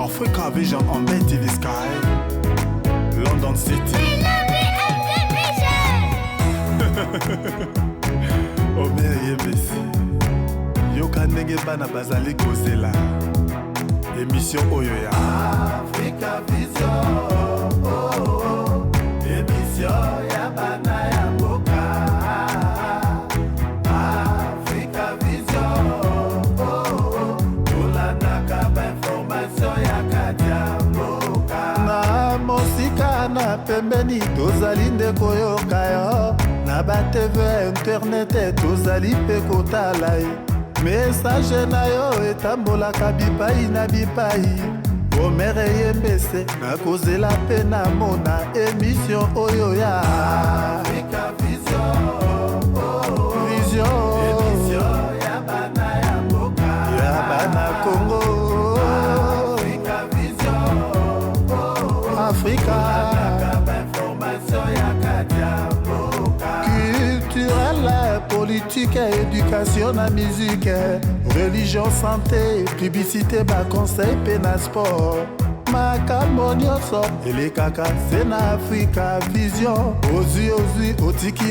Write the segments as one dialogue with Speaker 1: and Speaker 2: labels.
Speaker 1: Africa Vision on BTV Sky, London City. Omer Yebesi, Yoka Nege Bana Bazali Kozela, émission Oyoya. Africa Vision, émission Yabana Yaboka. Africa Vision, Tolanaka information Yakadia Boka. Na mosika na pembeni tozali ndeko yoka yo. Na ba TV internet tozali pe kotala ye. Message na yo etambolaka bipai na bipai. Omer Yebesi na kozela pe na mona émission oyo ya Africa Vision. Vision émission ya bana ya mboka ya bana Congo. Africa Vision. Africa information ya kadia mboka. Culturelle, politique, éducation, la musique, religion, santé, publicité, bas conseil, pena sport. Makambo nyonso elekaka se na Africa Vision. Ozui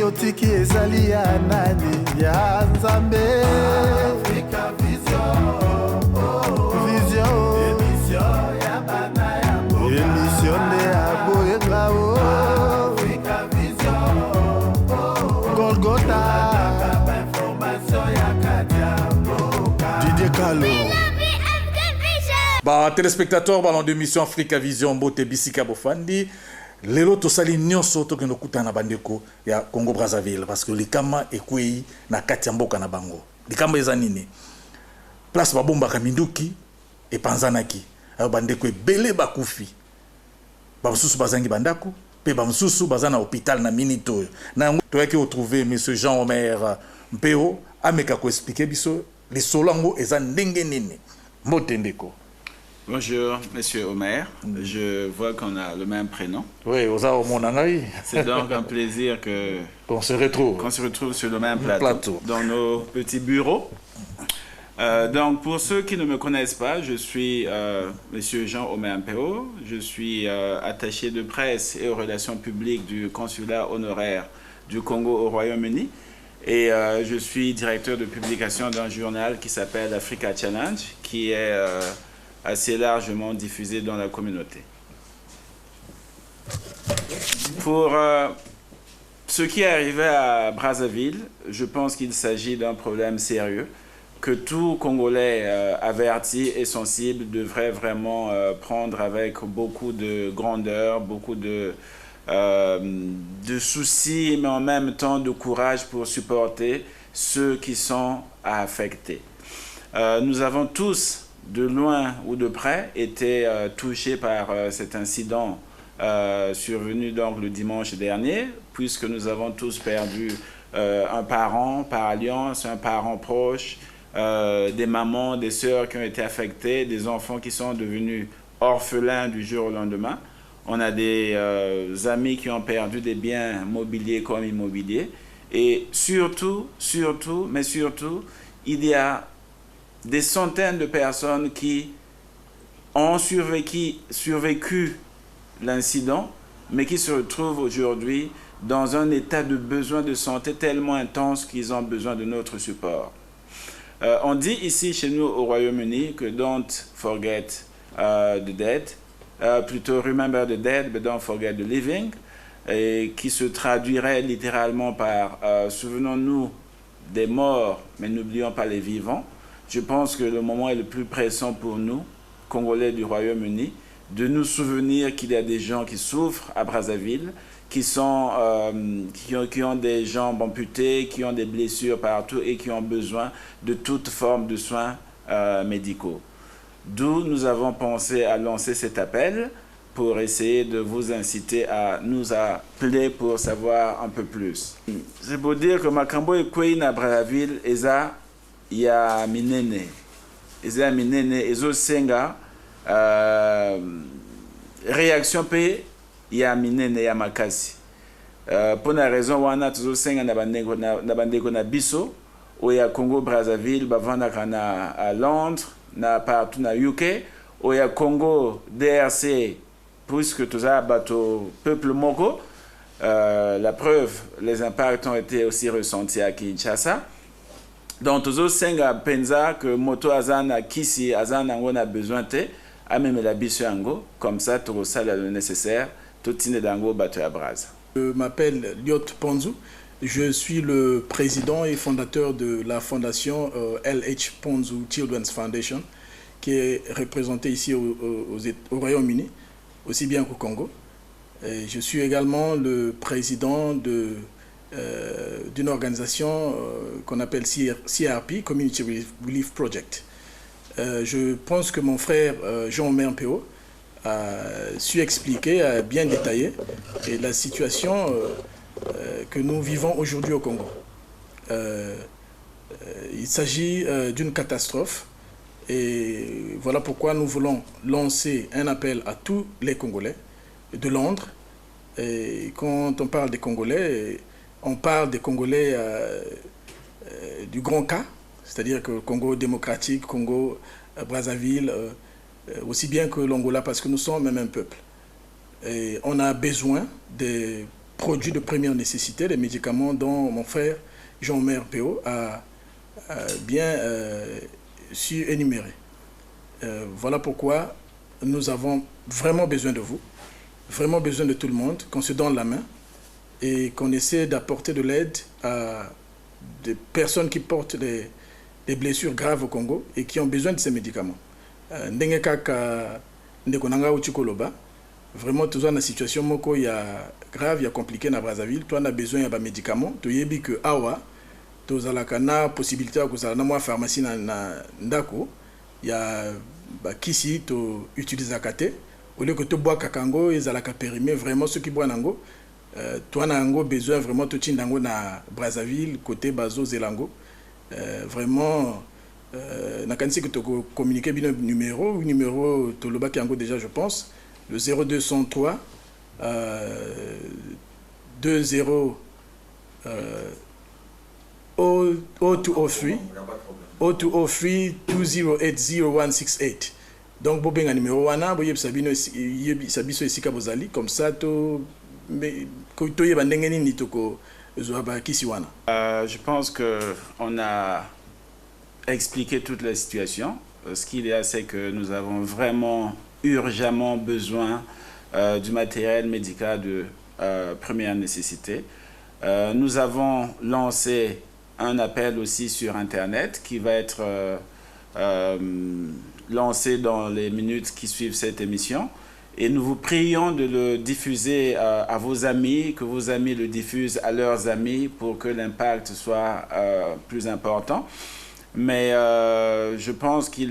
Speaker 1: otiki ezali ya nani ya Nzambe. Africa Vision. Vision émission ya bana ya mboka. Émission de aboyenga o. Africa Vision. Golgotha. Didier Kalo.
Speaker 2: Bah, téléspectateurs, ballon de mission Africa Vision, Bote Bisika Bofandi. Lelo tosali nyonso to keno kutana bandeko ya Congo Brazzaville parce que likama ekwei na kati ya mboka na bango. Likama eza nini? Place babomba kaminduki e panzanaki. Ayo bandeko ebele bakufi. Ba mususu bazangi bandako, pe ba mususu bazana hôpital na minito. Na toyaki retrouver monsieur Jean-Omer Mpeo ameka ko expliquer biso les solango eza ndenge nini. Motendeko.
Speaker 3: Bonjour, monsieur Omer. Je vois qu'on a le même prénom.
Speaker 2: Oui,
Speaker 3: c'est donc un plaisir
Speaker 2: qu'on se retrouve
Speaker 3: sur le même plateau. Dans nos petits bureaux. Donc, pour ceux qui ne me connaissent pas, je suis monsieur Jean-Omer Mpeo. Je suis attaché de presse et aux relations publiques du consulat honoraire du Congo au Royaume-Uni. Et je suis directeur de publication d'un journal qui s'appelle Africa Challenge, qui est assez largement diffusé dans la communauté. Pour ce qui est arrivé à Brazzaville, je pense qu'il s'agit d'un problème sérieux que tout Congolais averti et sensible devrait vraiment prendre avec beaucoup de grandeur, beaucoup de soucis, mais en même temps de courage pour supporter ceux qui sont affectés. Nous avons tous, de loin ou de près, été touchés par cet incident survenu donc le dimanche dernier, puisque nous avons tous perdu un parent par alliance, un parent proche, des mamans, des sœurs qui ont été affectées, des enfants qui sont devenus orphelins du jour au lendemain. On a des amis qui ont perdu des biens mobiliers comme immobiliers. Et surtout, il y a des centaines de personnes qui ont survécu l'incident, mais qui se retrouvent aujourd'hui dans un état de besoin de santé tellement intense qu'ils ont besoin de notre support. On dit ici chez nous au Royaume-Uni que don't forget the dead, plutôt remember the dead, but don't forget the living, et qui se traduirait littéralement par souvenons-nous des morts, mais n'oublions pas les vivants. Je pense que le moment est le plus pressant pour nous, Congolais du Royaume-Uni, de nous souvenir qu'il y a des gens qui souffrent à Brazzaville, qui ont des jambes amputées, qui ont des blessures partout et qui ont besoin de toute forme de soins médicaux. D'où nous avons pensé à lancer cet appel pour essayer de vous inciter à nous appeler pour savoir un peu plus. C'est pour dire que Makambo et Kwei na Brazzaville, eza ya minene. Eza minene, ezo senga réaction pe ya minene ya makasi. Pour la raison wana tuzo senga na bandeko na biso au ya Congo Brazzaville bavanda kana à Londres na partout na UK au Congo, DRC, puisque tout ça, bateau peuple Moko. La preuve, les impacts ont été aussi ressentis à Kinshasa. Donc, tous senga penza que moto azana kisi azana on a besoin de a même la bisango comme ça tout ça le nécessaire tout tine dango bateau à bras.
Speaker 4: Je m'appelle Liot Ponzu. Je suis le président et fondateur de la fondation LH Ponzu Children's Foundation, qui est représentée ici au Royaume-Uni, aussi bien qu'au Congo. Et je suis également le président d'une organisation qu'on appelle CRP, Community Relief Project. Je pense que mon frère Jean-Omer Mpeo a su expliquer, a bien détaillé la situation que nous vivons aujourd'hui au Congo. Il s'agit d'une catastrophe et voilà pourquoi nous voulons lancer un appel à tous les Congolais de Londres. Et quand on parle des Congolais, on parle des Congolais du grand cas, c'est-à-dire que Congo démocratique, Congo Brazzaville, aussi bien que l'Angola, parce que nous sommes même un peuple. Et on a besoin des produits de première nécessité, des médicaments dont mon frère Jean-Omer Mpeo a bien su énumérer. Voilà pourquoi nous avons vraiment besoin de vous, vraiment besoin de tout le monde, qu'on se donne la main et qu'on essaie d'apporter de l'aide à des personnes qui portent des blessures graves au Congo et qui ont besoin de ces médicaments. Ndenge kaka ndeko nanga uchikoloba, vraiment toujours dans la situation moko ya grave, ya compliqué na Brazzaville, toi on a besoin de médicaments, tu yebi que awa tozalaka na possibilité ya kozala na mwa pharmacie na ndako ya kisi to utiliser kate au lieu que to bois kakango ezalaka périmé vraiment ceux qui boivent nango toi na ngo besoin vraiment to tindango na Brazzaville côté bazo zelango vraiment na kanisi que to communiquer bien numéro to loba kango déjà je pense le 0203 20 0203 20800168. Donc bobenga numéro wana boyeb sabino sabiso esika bozali comme ça to to yeba ndenge nini toko zoaba kisi wana.
Speaker 3: Je pense que on a expliqué toute la situation. Ce qu'il y a, c'est que nous avons vraiment urgemment besoin du matériel médical de première nécessité. Nous avons lancé un appel aussi sur Internet qui va être lancé dans les minutes qui suivent cette émission. Et nous vous prions de le diffuser à vos amis, que vos amis le diffusent à leurs amis pour que l'impact soit plus important. Mais je pense qu'il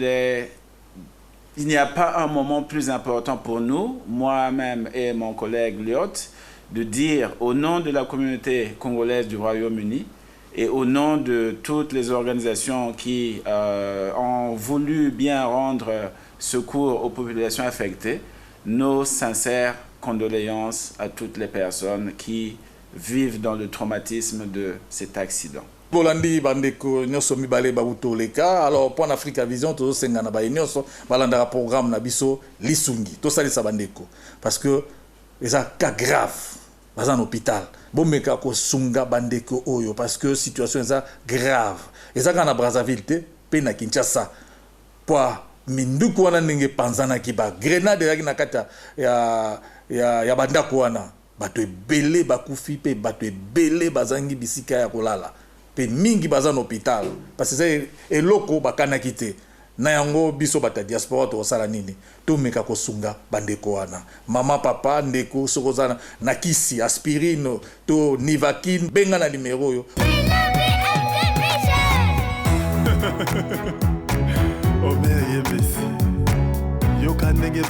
Speaker 3: n'y a pas un moment plus important pour nous, moi-même et mon collègue Liot, de dire au nom de la communauté congolaise du Royaume-Uni et au nom de toutes les organisations qui ont voulu bien rendre secours aux populations affectées, nos sincères condoléances à toutes les personnes qui vivent dans le traumatisme de cet accident.
Speaker 2: Bolandi bandeko nyoso mibale babuto leka alors pour Africa Vision to senga na ba nyoso balanda programme na biso lisungi to salisa bandeko parce que eza cas grave baza en hôpital bomeka ko sunga bandeko oyo parce que situation eza grave eza kana Brazzaville te pe na Kinshasa kwa minduku wana ndenge panzana ki ba grenade yaki na kata ya bandako wana bato ebele bakufi pe bato ebele bazangi bisika ya kolala pe mingi baza na hôpital parce que c'est eloko bakana kité na yango biso bata diaspora to sala nini to meka ko sunga bandeko wana mama papa ndeko sokozana na kisi aspirine to Nivaquine benga na numéro yo
Speaker 1: oh mais yebesi yo kanenge